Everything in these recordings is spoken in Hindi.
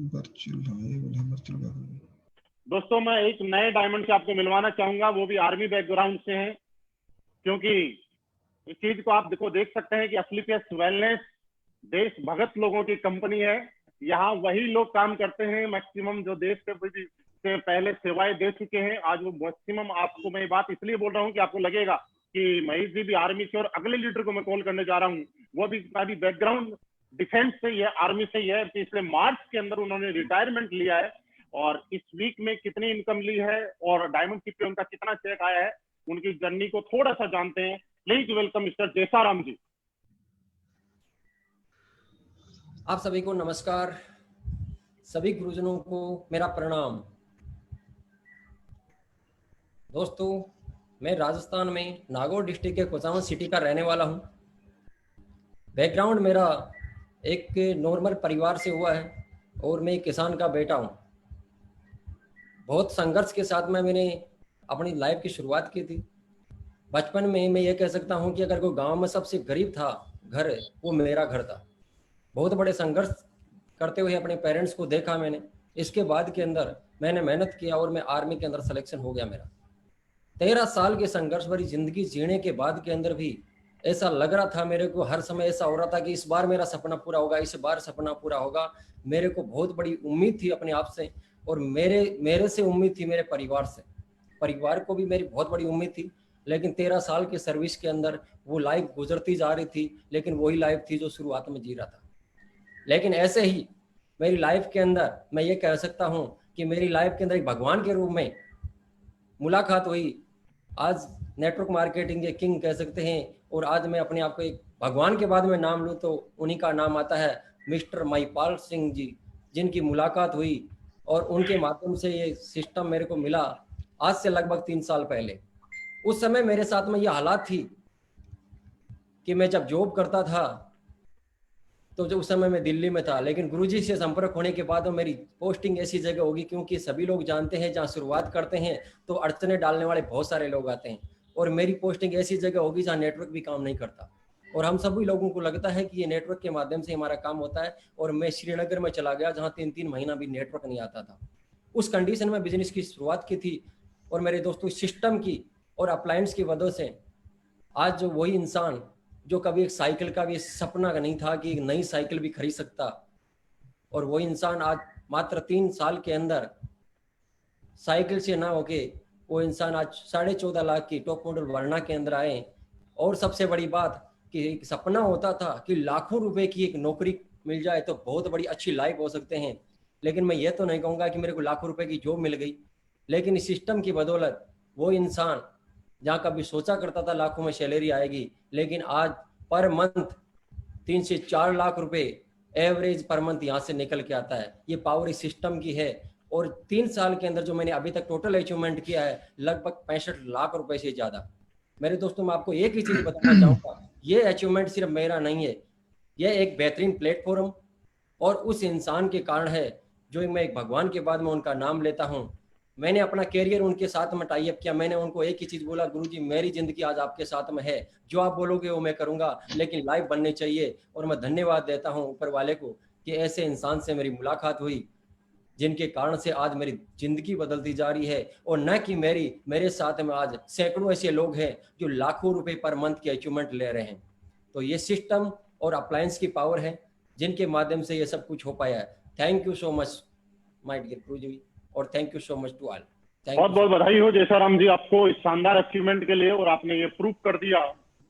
Virtual virtual. दोस्तों मैं एक नए डायमंड से आपको मिलवाना चाहूंगा, वो भी आर्मी बैकग्राउंड से हैं, क्योंकि इस चीज को आप देख सकते हैं कि असलीपियस वेलनेस देश भगत लोगों की कंपनी है। यहाँ वही लोग काम करते हैं मैक्सिमम जो देश से पहले सेवाएं दे चुके हैं। आज वो मैक्सिमम, आपको मैं बात इसलिए बोल रहा हूँ कि आपको लगेगा कि महेश जी भी आर्मी से, और अगले लीडर को मैं कॉल करने जा रहा हूँ वो भी बैकग्राउंड डिफेंस से ही है, आर्मी से ही है। पिछले मार्च के अंदर उन्होंने रिटायरमेंट लिया है और इस वीक में कितनी इनकम ली है और डायमंड शिप पे उनका कितना चेक आया है, उनकी जर्नी को थोड़ा सा जानते हैं। प्लीज वेलकम मिस्टर जैसाराम जी। आप सभी को नमस्कार, सभी गुरुजनों को मेरा प्रणाम। दोस्तों, मैं राजस्थान में नागौर डिस्ट्रिक्ट के कुचामन सिटी का रहने वाला हूं। बैकग्राउंड मेरा एक नॉर्मल परिवार से हुआ है और मैं एक किसान का बेटा हूं। बहुत संघर्ष के साथ में मैंने अपनी लाइफ की शुरुआत की थी। बचपन में मैं ये कह सकता हूं कि अगर कोई गांव में सबसे गरीब था घर, वो मेरा घर था। बहुत बड़े संघर्ष करते हुए अपने पेरेंट्स को देखा मैंने। इसके बाद के अंदर मैंने मेहनत किया और मैं आर्मी के अंदर सिलेक्शन हो गया मेरा। 13 साल के संघर्ष भरी जिंदगी जीने के बाद के अंदर भी ऐसा लग रहा था मेरे को, हर समय ऐसा हो रहा था कि इस बार मेरा सपना पूरा होगा, इस बार सपना पूरा होगा। मेरे को बहुत बड़ी उम्मीद थी अपने आप से, और मेरे से उम्मीद थी मेरे परिवार से। परिवार को भी मेरी बहुत बड़ी उम्मीद थी, लेकिन 13 साल के सर्विस के अंदर वो लाइफ गुजरती जा रही थी, लेकिन वही लाइफ थी जो शुरुआत में जी रहा था। लेकिन ऐसे ही मेरी लाइफ के अंदर मैं ये कह सकता हूँ कि मेरी लाइफ के अंदर एक भगवान के रूप में मुलाकात हुई। आज नेटवर्क मार्केटिंग के किंग कह सकते हैं, और आज मैं अपने आप को एक भगवान के बाद में नाम लूँ तो उन्हीं का नाम आता है, मिस्टर महिपाल सिंह जी, जिनकी मुलाकात हुई और उनके माध्यम से ये सिस्टम मेरे को मिला आज से लगभग 3 साल पहले। उस समय मेरे साथ में ये हालात थी कि मैं जब जॉब करता था तो जो उस समय मैं दिल्ली में था, लेकिन गुरुजी से संपर्क होने के बाद मेरी पोस्टिंग ऐसी जगह होगी, क्योंकि सभी लोग जानते हैं जहाँ शुरुआत करते हैं तो अड़चने डालने वाले बहुत सारे लोग आते हैं, और मेरी पोस्टिंग ऐसी जगह होगी जहाँ नेटवर्क भी काम नहीं करता। और हम सभी लोगों को लगता है कि ये नेटवर्क के माध्यम से हमारा काम होता है, और मैं श्रीनगर में चला गया जहाँ 3-3 महीना भी नेटवर्क नहीं आता था। उस कंडीशन में बिजनेस की शुरुआत की थी, और मेरे दोस्तों सिस्टम की और अप्लायंस की वजह से आज जो वही इंसान जो कभी एक साइकिल का भी सपना नहीं था कि एक नई साइकिल भी खरीद सकता, और वही इंसान आज मात्र 3 साल के अंदर साइकिल से ना होके वो इंसान आज 14.5 लाख की टॉप मॉडल वर्ना के अंदर आए। और सबसे बड़ी बात कि एक सपना होता था कि लाखों रुपए की एक नौकरी मिल जाए तो बहुत बड़ी अच्छी लाइफ हो सकते हैं, लेकिन मैं ये तो नहीं कहूँगा कि मेरे को लाखों रुपए की जॉब मिल गई, लेकिन इस सिस्टम की बदौलत वो इंसान जहाँ कभी सोचा करता था लाखों में सैलरी आएगी, लेकिन आज पर मंथ 3 से 4 लाख रुपए एवरेज पर मंथ यहाँ से निकल के आता है। ये पावर इस सिस्टम की है। और 3 साल के अंदर जो मैंने अभी तक टोटल अचीवमेंट किया है लगभग 65 लाख रुपए से ज्यादा। मेरे दोस्तों, मैं आपको एक ही चीज बताना चाहूंगा, ये अचीवमेंट सिर्फ मेरा नहीं है, ये एक बेहतरीन प्लेटफॉर्म और उस इंसान के कारण है जो मैं एक भगवान के बाद में उनका नाम लेता हूँ। मैंने अपना कैरियर उनके साथ में टाई अप किया। मैंने उनको एक ही चीज बोला, गुरुजी मेरी जिंदगी आज आपके साथ में है, जो आप बोलोगे वो मैं करूंगा, लेकिन लाइफ बननी चाहिए। और मैं धन्यवाद देता हूँ ऊपर वाले को कि ऐसे इंसान से मेरी मुलाकात हुई जिनके कारण से आज मेरी जिंदगी बदलती जा रही है, और न कि मेरे साथ में आज सैकड़ों ऐसे लोग हैं जो लाखों रुपए पर मंथ की अचीवमेंट ले रहे हैं। तो ये सिस्टम और अप्लायंस की पावर है जिनके माध्यम से ये सब कुछ हो पाया है। Thank you so much my dear Guruji, और thank you so much to all. बहुत बहुत बधाई हो जैसाराम जी आपको इस शानदार अचीवमेंट के लिए। और आपने ये प्रूव कर दिया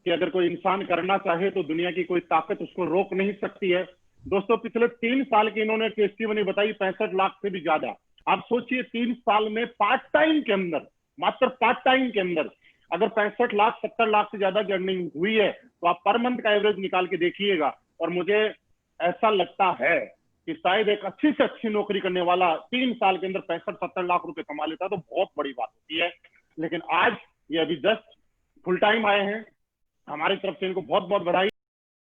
कि अगर कोई इंसान करना चाहे तो दुनिया की कोई ताकत उसको रोक नहीं सकती है। दोस्तों, पिछले 3 साल की इन्होंने टेस्टिमनी बताई, 65 लाख से भी ज्यादा। आप सोचिए 3 साल में पार्ट टाइम के अंदर, मात्र पार्ट टाइम के अंदर अगर 65 लाख 70 लाख से ज्यादा की अर्निंग हुई है तो आप पर मंथ का एवरेज निकाल के देखिएगा। और मुझे ऐसा लगता है कि शायद एक अच्छी से अच्छी नौकरी करने वाला 3 साल के अंदर 65-70 लाख रुपए कमा लेता तो बहुत बड़ी बात होती है। लेकिन आज ये अभी जस्ट फुल टाइम आए हैं, हमारी तरफ से इनको बहुत बहुत बधाई।